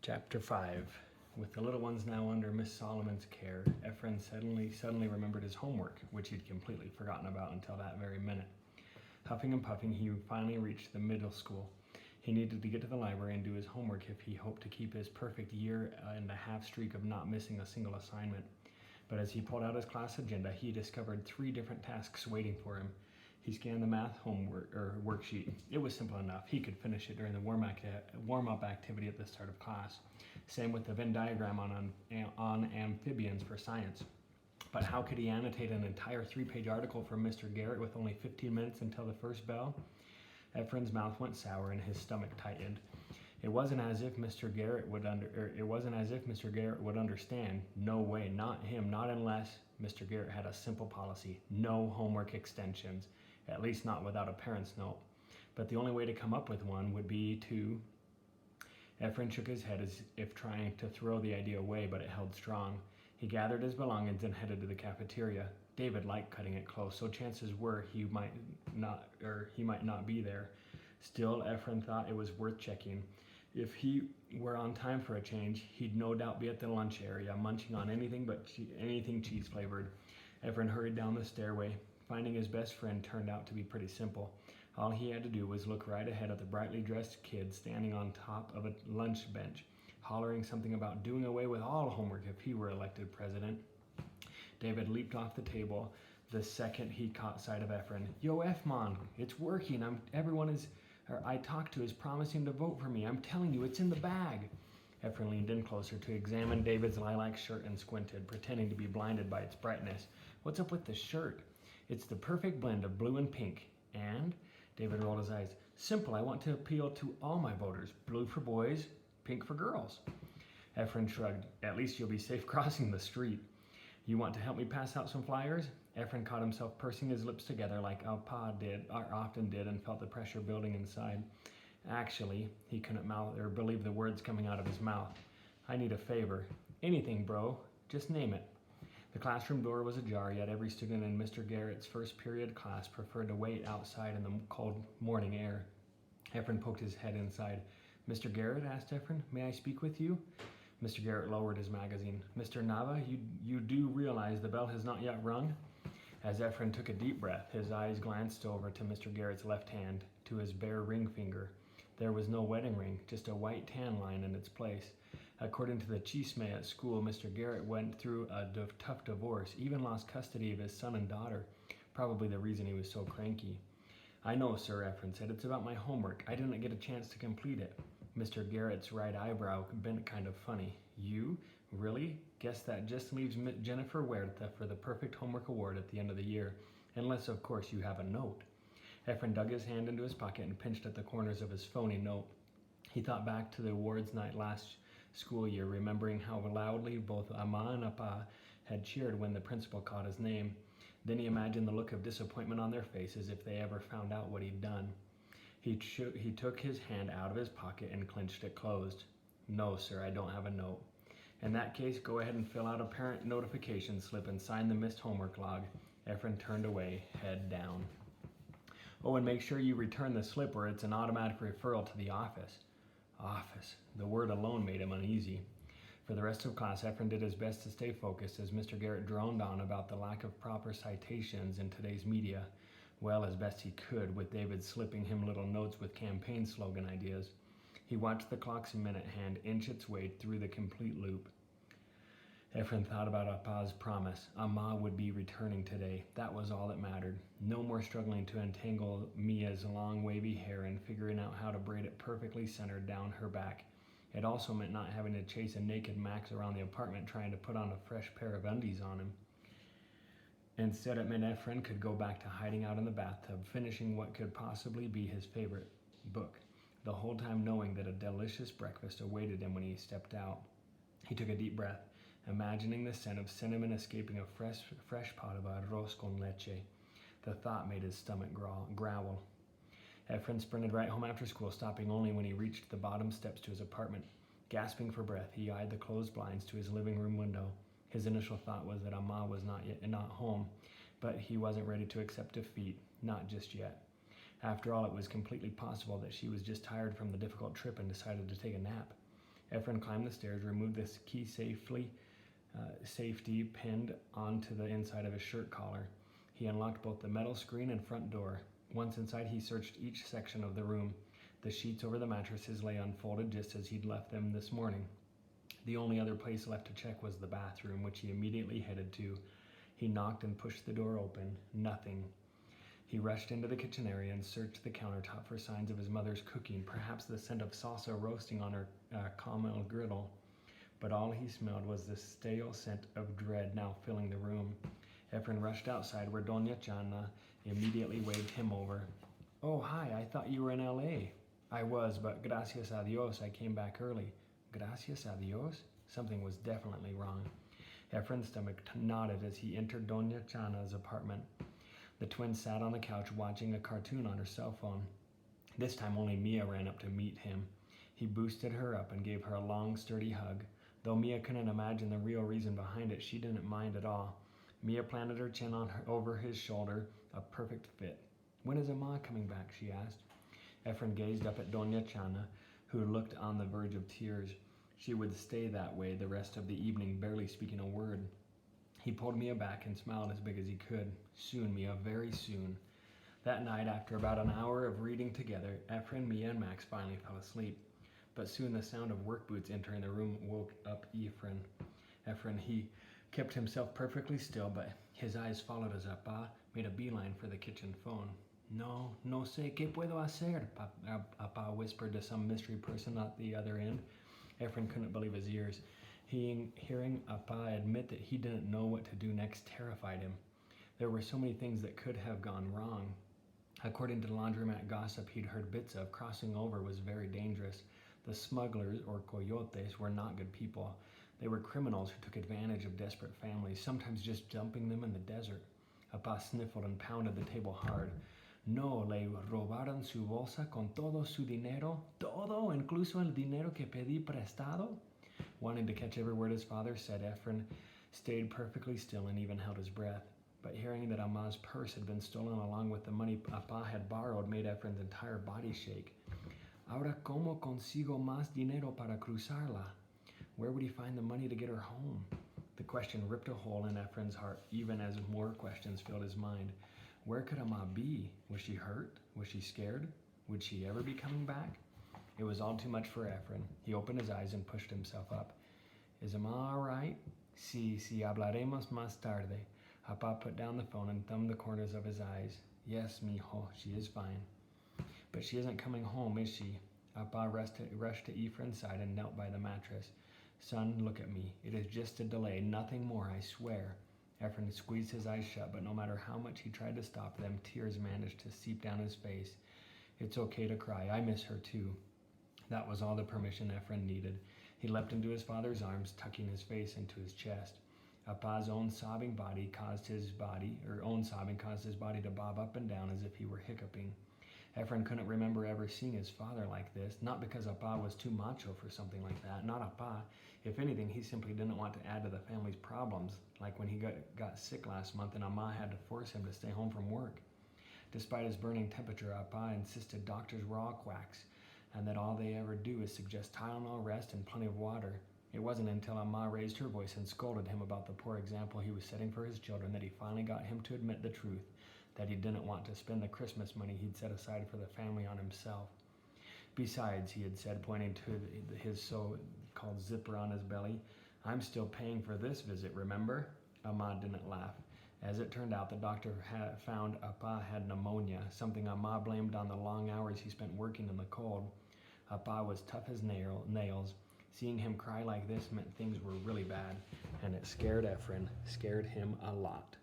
Chapter 5. With the little ones now under Miss Solomon's care, Efren suddenly remembered his homework, which he'd completely forgotten about until that very minute. Huffing and puffing, he finally reached the middle school. He needed to get to the library and do his homework if he hoped to keep his perfect year-and-a-half streak of not missing a single assignment. But as he pulled out his class agenda, he discovered 3 different tasks waiting for him. He scanned the math worksheet. It was simple enough. He could finish it during the warm-up activity at the start of class. Same with the Venn diagram on amphibians for science. But how could he annotate an entire 3-page article from Mr. Garrett with only 15 minutes until the first bell? Efren's mouth went sour and his stomach tightened. It wasn't as if Mr. Garrett would understand. No way, not him, not unless Mr. Garrett had a simple policy: no homework extensions, at least not without a parent's note. But the only way to come up with one would be to... Efren shook his head as if trying to throw the idea away, but it held strong. He gathered his belongings and headed to the cafeteria. David liked cutting it close, so chances were he might not be there. Still, Efren thought it was worth checking. If he were on time for a change, he'd no doubt be at the lunch area, munching on anything cheese-flavored. Efren hurried down the stairway. Finding his best friend turned out to be pretty simple. All he had to do was look right ahead at the brightly dressed kid standing on top of a lunch bench, hollering something about doing away with all homework if he were elected president. David leaped off the table the second he caught sight of Efren. "Yo, F-Mon, it's working. I talked to is promising to vote for me. I'm telling you, it's in the bag." Efren leaned in closer to examine David's lilac shirt and squinted, pretending to be blinded by its brightness. "What's up with the shirt?" "It's the perfect blend of blue and pink." "And?" David rolled his eyes. "Simple. I want to appeal to all my voters. Blue for boys, pink for girls." Efren shrugged. "At least you'll be safe crossing the street." "You want to help me pass out some flyers?" Efren caught himself pursing his lips together like Amma often did, and felt the pressure building inside. Actually, he couldn't believe the words coming out of his mouth. "I need a favor." "Anything, bro. Just name it." The classroom door was ajar, yet every student in Mr. Garrett's first period class preferred to wait outside in the cold morning air. Efren poked his head inside. "Mr. Garrett?" asked Efren. "May I speak with you?" Mr. Garrett lowered his magazine. "Mr. Nava, you do realize the bell has not yet rung?" As Efren took a deep breath, his eyes glanced over to Mr. Garrett's left hand, to his bare ring finger. There was no wedding ring, just a white tan line in its place. According to the chisme at school, Mr. Garrett went through a tough divorce, even lost custody of his son and daughter, probably the reason he was so cranky. "I know, sir," Efren said. "It's about my homework. I didn't get a chance to complete it." Mr. Garrett's right eyebrow bent kind of funny. "You? Really? Guess that just leaves Jennifer Huerta for the perfect homework award at the end of the year. Unless, of course, you have a note." Efren dug his hand into his pocket and pinched at the corners of his phony note. He thought back to the awards night last school year, remembering how loudly both Amma and Appa had cheered when the principal called his name. Then he imagined the look of disappointment on their faces if they ever found out what he'd done. He took his hand out of his pocket and clenched it closed. "No, sir, I don't have a note." "In that case, go ahead and fill out a parent notification slip and sign the missed homework log." Efren turned away, head down. "Oh, and make sure you return the slip or it's an automatic referral to the office." Office. The word alone made him uneasy. For the rest of class, Efren did his best to stay focused as Mr. Garrett droned on about the lack of proper citations in today's media. Well, as best he could, with David slipping him little notes with campaign slogan ideas. He watched the clock's minute hand inch its way through the complete loop. Efren thought about Appa's promise. Amma would be returning today. That was all that mattered. No more struggling to untangle Mia's long wavy hair and figuring out how to braid it perfectly centered down her back. It also meant not having to chase a naked Max around the apartment trying to put on a fresh pair of undies on him. Instead, it meant Efren could go back to hiding out in the bathtub, finishing what could possibly be his favorite book, the whole time knowing that a delicious breakfast awaited him when he stepped out. He took a deep breath, imagining the scent of cinnamon escaping a fresh pot of arroz con leche. The thought made his stomach growl. Efren sprinted right home after school, stopping only when he reached the bottom steps to his apartment. Gasping for breath, he eyed the closed blinds to his living room window. His initial thought was that Amma was not home, but he wasn't ready to accept defeat, not just yet. After all, it was completely possible that she was just tired from the difficult trip and decided to take a nap. Efren climbed the stairs, removed the key safety pinned onto the inside of his shirt collar. He unlocked both the metal screen and front door. Once inside, he searched each section of the room. The sheets over the mattresses lay unfolded just as he'd left them this morning. The only other place left to check was the bathroom, which he immediately headed to. He knocked and pushed the door open. Nothing. He rushed into the kitchen area and searched the countertop for signs of his mother's cooking, perhaps the scent of salsa roasting on her caramel griddle. But all he smelled was the stale scent of dread now filling the room. Efren rushed outside where Doña Chana immediately waved him over. "Oh, hi, I thought you were in L.A." "I was, but gracias a Dios, I came back early." "Gracias a Dios?" Something was definitely wrong. Efren's stomach nodded as he entered Doña Chana's apartment. The twins sat on the couch watching a cartoon on her cell phone. This time only Mia ran up to meet him. He boosted her up and gave her a long, sturdy hug. Though Mia couldn't imagine the real reason behind it, she didn't mind at all. Mia planted her chin over his shoulder, a perfect fit. "When is Amma coming back?" she asked. Efren gazed up at Doña Chana, who looked on the verge of tears. She would stay that way the rest of the evening, barely speaking a word. He pulled Mia back and smiled as big as he could. "Soon, Mia, very soon." That night, after about an hour of reading together, Efren, Mia, and Max finally fell asleep. But soon the sound of work boots entering the room woke up Efren, he kept himself perfectly still, but his eyes followed as Appa made a beeline for the kitchen phone. No sé qué puedo hacer," Appa whispered to some mystery person at the other end. Efren couldn't believe his ears. Hearing Appa admit that he didn't know what to do next terrified him. There were so many things that could have gone wrong. According to laundromat gossip he'd heard bits of, crossing over was very dangerous. The smugglers, or coyotes, were not good people. They were criminals who took advantage of desperate families, sometimes just dumping them in the desert. Appa sniffled and pounded the table hard. "No, le robaron su bolsa con todo su dinero, todo, incluso el dinero que pedí prestado?" Wanting to catch every word his father said, Efren stayed perfectly still and even held his breath. But hearing that Amma's purse had been stolen along with the money Appa had borrowed made Efren's entire body shake. "Ahora cómo consigo más dinero para cruzarla?" Where would he find the money to get her home? The question ripped a hole in Efren's heart, even as more questions filled his mind. Where could Amma be? Was she hurt? Was she scared? Would she ever be coming back? It was all too much for Efren. He opened his eyes and pushed himself up. "Is Amma all right?" "Sí, hablaremos más tarde." Appa put down the phone and thumbed the corners of his eyes. "Yes, mijo, she is fine." "But she isn't coming home, is she?" Appa rushed to Efren's side and knelt by the mattress. "Son, look at me. It is just a delay, nothing more, I swear." Efren squeezed his eyes shut, but no matter how much he tried to stop them, tears managed to seep down his face. "It's okay to cry. I miss her too." That was all the permission Efren needed. He leapt into his father's arms, tucking his face into his chest. Appa's own sobbing caused his body to bob up and down as if he were hiccuping. Efren couldn't remember ever seeing his father like this, not because Appa was too macho for something like that, not Appa. If anything, he simply didn't want to add to the family's problems, like when he got sick last month and Amma had to force him to stay home from work. Despite his burning temperature, Appa insisted doctors were all quacks, and that all they ever do is suggest Tylenol, rest, and plenty of water. It wasn't until Amma raised her voice and scolded him about the poor example he was setting for his children that he finally got him to admit the truth, that he didn't want to spend the Christmas money he'd set aside for the family on himself. "Besides," he had said, pointing to his so-called zipper on his belly, "I'm still paying for this visit, remember?" Amma didn't laugh. As it turned out, the doctor had found Appa had pneumonia, something Amma blamed on the long hours he spent working in the cold. Appa was tough as nails. Seeing him cry like this meant things were really bad, and it scared him a lot.